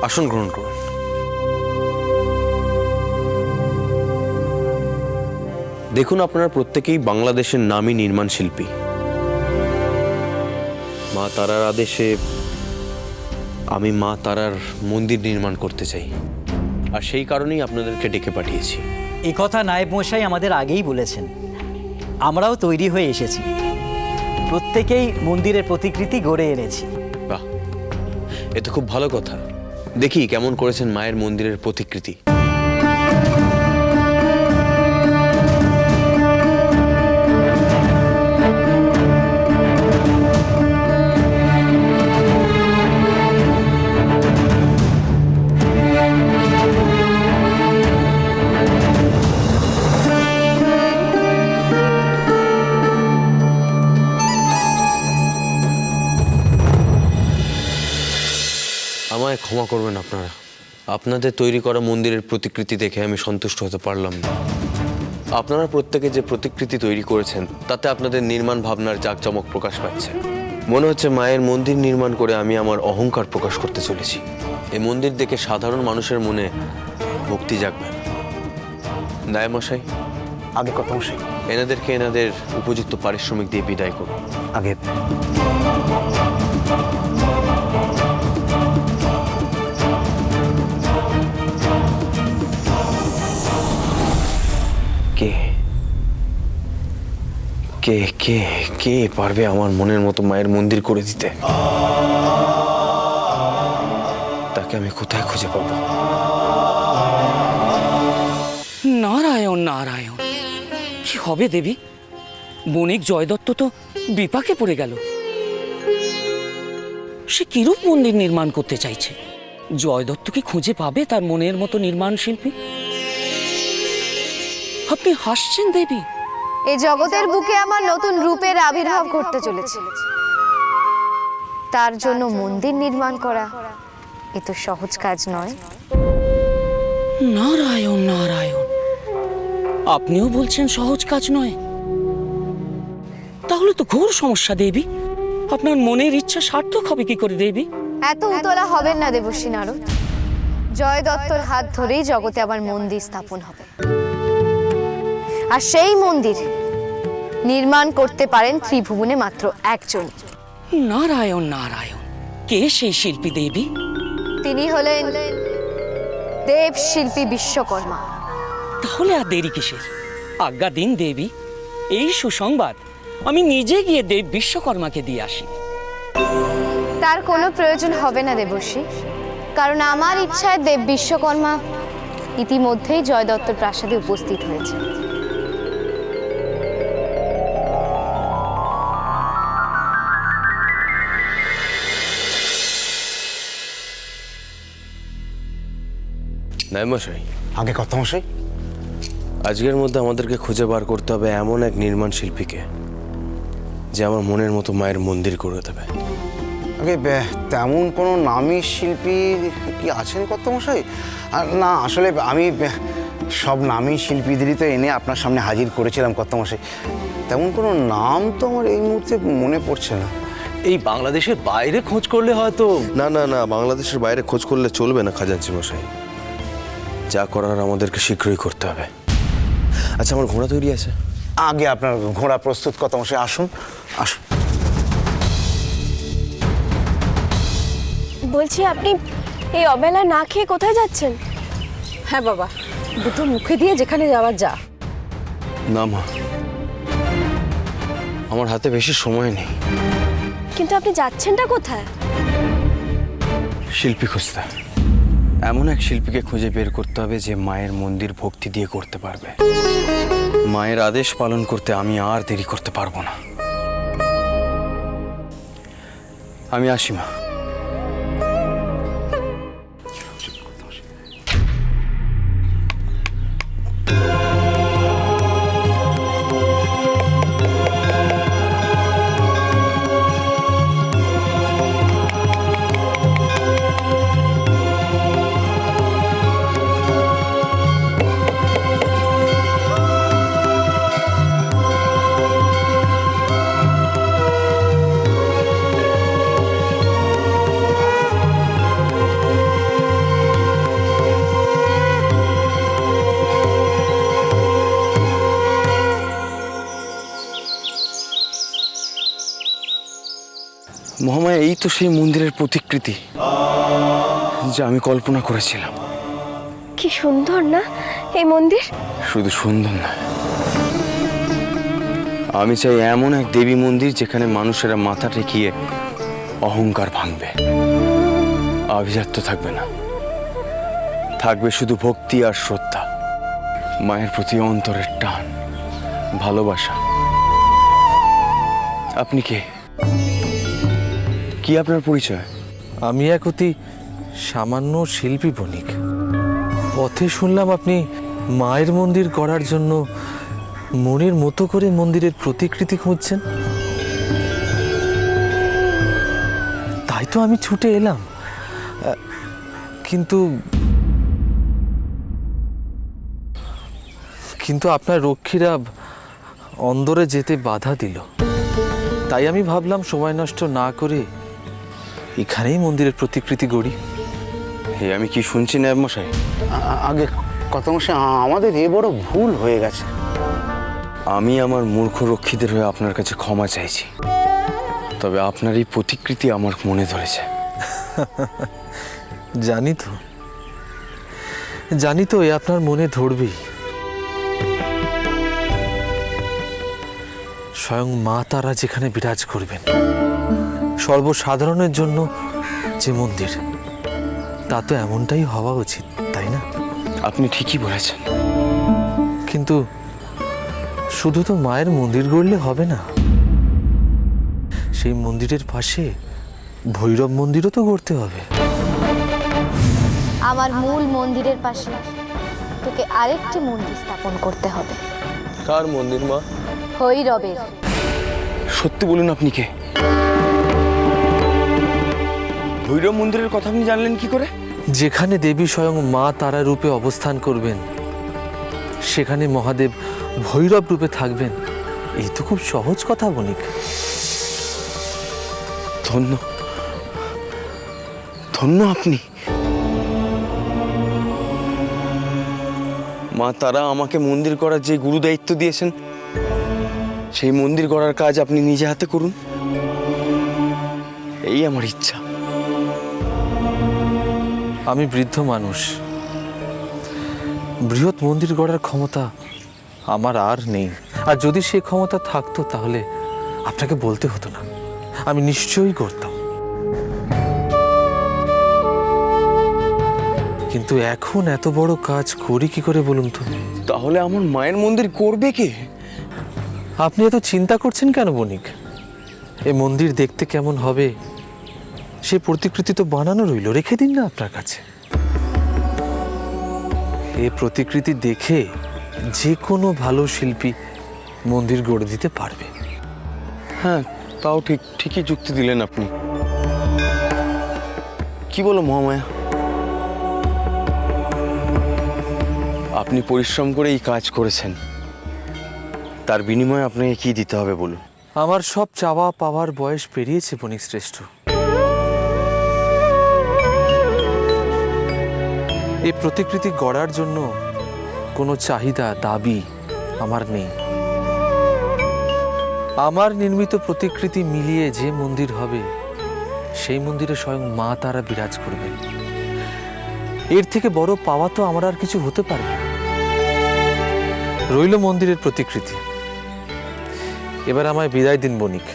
আসন গ্রহণ করুন। দেখুন, আপনারা প্রত্যেকেই বাংলাদেশের নামী নির্মাণ শিল্পী। মা তারার আদেশে আমি মা তারার মন্দির নির্মাণ করতে চাই, আর সেই কারণেই আপনাদেরকে ডেকে পাঠিয়েছি। এই কথা নায়েব মশাই আমাদের আগেই বলেছেন। আমরাও তৈরি হয়ে এসেছি, প্রত্যেকেই মন্দিরের প্রতিকৃতি গড়ে এনেছি। বাহ, এ তো খুব ভালো কথা। দেখি কেমন করেছেন মায়ের মন্দিরের প্রতিকৃতি। আমায় ক্ষমা করবেন আপনারা, আপনাদের তৈরি করা মন্দিরের প্রতিকৃতি দেখে আমি সন্তুষ্ট হতে পারলাম না। আপনারা প্রত্যেকে যে প্রতিকৃতি তৈরি করেছেন তাতে আপনাদের নির্মাণ ভাবনার জাঁকজমক প্রকাশ পাচ্ছে। মনে হচ্ছে মায়ের মন্দির নির্মাণ করে আমি আমার অহংকার প্রকাশ করতে চলেছি। এই মন্দির দেখে সাধারণ মানুষের মনে ভক্তি জাগবে। নায়েব মশাই, আগে কত মশাই, এনাদেরকে এনাদের উপযুক্ত পারিশ্রমিক দিয়ে বিদায় করুন। আগে কে কে কে কে পারবে আমার মনের মতো মায়ের মন্দির করে দিতে? তাকে আমি কোথায় খুঁজে পাবো? নারায়ণ নারায়ণ, কি হবে দেবী? বণিক জয়দত্ত তো বিপাকে পড়ে গেল। সে কিরূপ মন্দির নির্মাণ করতে চাইছে? জয়দত্ত কি খুঁজে পাবে তার মনের মতো নির্মাণ শিল্পী? আপনি হাসছেন দেবী? এই জগতের বুকে আমার নতুন রূপের আবির্ভাব ঘটতে চলেছে, তার জন্য মন্দির নির্মাণ করা এ তো সহজ কাজ নয়। নারায়ণ নারায়ণ, আপনিও বলছেন সহজ কাজ নয়? তাহলে তো ঘোর সমস্যা দেবী। আপনার মনের ইচ্ছা সার্থক হবে কি করে দেবী? এত উতলা হবেন না দেবশ্রী নারদ। জয় দত্তর হাত ধরেই জগতে আবার মন্দির স্থাপন হবে, আর সেই মন্দির নির্মাণ করতে পারেন ত্রিভুবনে মাত্র একজন। নারায়ণ নারায়ণ, কে সেই শিল্পী দেবী? তিনি হলেন দেব শিল্পী বিশ্বকর্মা। তাহলে আর দেরি কিসের? আজ্ঞা দিন দেবী, এই সুসংবাদ আমি নিজে গিয়ে দেব বিশ্বকর্মাকে দিয়ে আসি। তার কোনো প্রয়োজন হবে না দেবশ্রী, কারণ আমার ইচ্ছায় দেব বিশ্বকর্মা ইতিমধ্যেই জয় দত্তর প্রাসাদে উপস্থিত হয়েছে। নায়েব মশাই, আগে কত মশাই, আজকের মধ্যে আমাদেরকে খুঁজে বার করতে হবে এমন এক নির্মাণ শিল্পীকে যে আমার মনের মতো মায়ের মন্দির করে দেবে। আগে তেমন কোনো নামী শিল্পী কি আছেন কত মশাই? না আসলে আমি সব নামী শিল্পীদেরই তো এনে আপনার সামনে হাজির করেছিলাম কত মশাই। তেমন কোনো নাম তো আমার এই মুহূর্তে মনে পড়ছে না। এই বাংলাদেশের বাইরে খোঁজ করলে হয়তো। না না না, বাংলাদেশের বাইরে খোঁজ করলে চলবে না খাজাঞ্চি মশাই। যা করার আমাদেরকে শীঘ্রই করতে হবে। আচ্ছা, আমার ঘোড়া তৈরি আছে? আগে আপনার ঘোড়া প্রস্তুত কত মশাই, আসুন আসুন। বলছি, আপনি এই অবেলা না খেয়ে কোথায় যাচ্ছেন? হ্যাঁ বাবা, দুটো মুখে দিয়ে যেখানে যাওয়ার যা। না মা, আমার হাতে বেশি সময় নেই। কিন্তু আপনি যাচ্ছেনটা কোথায়? শিল্পী খুঁজতে। এমন এক শিল্পীকে খুঁজে বের করতে হবে যে মায়ের মন্দির ভক্তি দিয়ে করতে পারবে। মায়ের আদেশ পালন করতে আমি আর দেরি করতে পারবো না। আমি আসি মা। মহামায়া, এই তো সেই মন্দিরের প্রতিকৃতি যা আমি কল্পনা করেছিলাম। কি সুন্দর না এই মন্দির। শুধু সুন্দর না, আমি চাই এমন এক দেবী মন্দির যেখানে মানুষেরা মাথা ঠেকিয়ে অহংকার ভাঙবে, আভিজাত্য থাকবে না, থাকবে শুধু ভক্তি আর শ্রদ্ধা, মায়ের প্রতি অন্তরের টান, ভালোবাসা। আপনি কে? কি আপনার পরিচয়? আমি এক অতি সামান্য শিল্পী বণিক। পথে শুনলাম আপনি মায়ের মন্দির করার জন্য মনের মতো করে মন্দিরের প্রতিকৃতি খুঁজছেন, তাই তো আমি ছুটে এলাম। কিন্তু কিন্তু আপনার রক্ষীরা অন্দরে যেতে বাধা দিল, তাই আমি ভাবলাম সময় নষ্ট না করে এখানেই মন্দিরের প্রতিকৃতি গড়ি। হে, আমি কি শুনছি নায়েব মশাই? আগে কত মশাই, আমাদের এ বড় ভুল হয়ে গেছে। আমি আমার মূর্খ রক্ষীদের হয়ে আপনার কাছে ক্ষমা চাইছি, তবে আপনার এই প্রতিকৃতি আমার মনে ধরেছে। জানি তো এ আপনার মনে ধরবেই। স্বয়ং মা তারা যেখানে বিরাজ করবেন, সর্বসাধারণের জন্য যে মন্দির, তা তো এমনটাই হওয়া উচিত, তাই না? আপনি ঠিকই বলেছেন, কিন্তু শুধু তো মায়ের মন্দির গড়লে হবে না, সেই মন্দিরের পাশে ভৈরব মন্দিরও তো গড়তে হবে। আমার মূল মন্দিরের পাশে তোকে আরেকটি মন্দির স্থাপন করতে হবে। কার মন্দির মা? ভৈরবের। সত্যি বলুন, আপনি কে? ভৈরব মন্দিরের কথা আপনি জানলেন কি করে? যেখানে দেবী স্বয়ং মা তারা রূপে অবস্থান করবেন, সেখানে মহাদেব ভৈরব রূপে থাকবেন, এই তো খুব সহজ কথা বণিক। ধন্য ধন্য আপনি। মা তারা আমাকে মন্দির করার যে গুরু দায়িত্ব দিয়েছেন, সেই মন্দির করার কাজ আপনি নিজে হাতে করুন, এই আমার ইচ্ছা। আমি বৃদ্ধ মানুষ, বৃহৎ মন্দির গড়ার ক্ষমতা আমার আর নেই। আর যদি সে ক্ষমতা থাকতো তাহলে আপনাকে বলতে হতো না, আমি নিশ্চয়ই করতাম। কিন্তু এখন এত বড় কাজ করি কি করে বলুন তো? তাহলে আমার মায়ের মন্দির করবে কে? আপনি এত চিন্তা করছেন কেন বণিক? এই মন্দির দেখতে কেমন হবে সে প্রতিকৃতি তো বানানো রইল, রেখে দিন না আপনার কাছে। এই প্রতিকৃতি দেখে যে কোনো ভালো শিল্পী মন্দির গড়ে দিতে পারবে। হ্যাঁ, তাও ঠিকই যুক্তি দিলেন আপনি। কি বলো মহামায়া? আপনি পরিশ্রম করে এই কাজ করেছেন, তার বিনিময়ে আপনাকে কি দিতে হবে বলুন? আমার সব চাওয়া পাওয়ার বয়স পেরিয়েছে বণিক শ্রেষ্ঠ। এই প্রতিকৃতি গড়ার জন্য কোনো চাহিদা দাবি আমার নেই। আমার নির্মিত প্রতিকৃতি মিলিয়ে যে মন্দির হবে, সেই মন্দিরে স্বয়ং মা তারা বিরাজ করবেন। এর থেকে বড় পাওয়া তো আমার আর কিছু হতে পারে না। রইল মন্দিরের প্রতিকৃতি। এবার আমায় বিদায় দিন বণিক।